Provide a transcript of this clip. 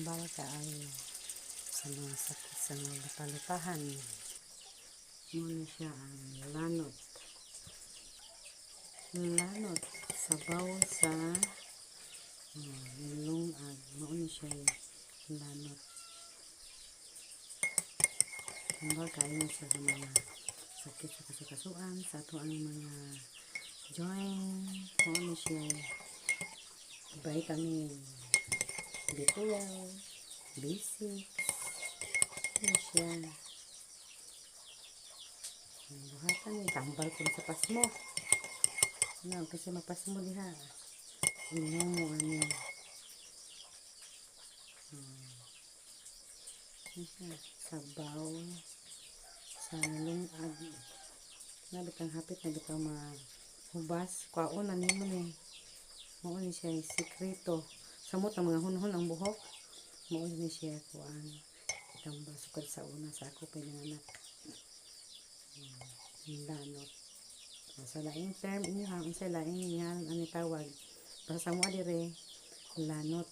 tambal kaayo sa mga sakit sa mga lupa-lupahan. Muna siya ang lanot. Lanot sabaw sa nilungag. Muna siya lanot. Tambal kaayo sa mga sakit sa kasukasuan, sa ato ang mga joint. Muna siya vitamin B12, B6. Ano siya? Buhatan ni tambal ko sa pasmo. Ano kasi mapasmo diha. Inom mo ano. Ano siya? Sabaw sa nilungag. Nabitang hapit na bitang mahubas. Kwaon na nimo ni. Mao ni siya sikreto. Samot ang mga hunhun ang buhok. Mao ni siya kuan. Tambal sukad sa una sa ako pinanganak. Lanot. Sa laing term inyo ha, sa laing yan ani tawag. Basta mo dire lanot.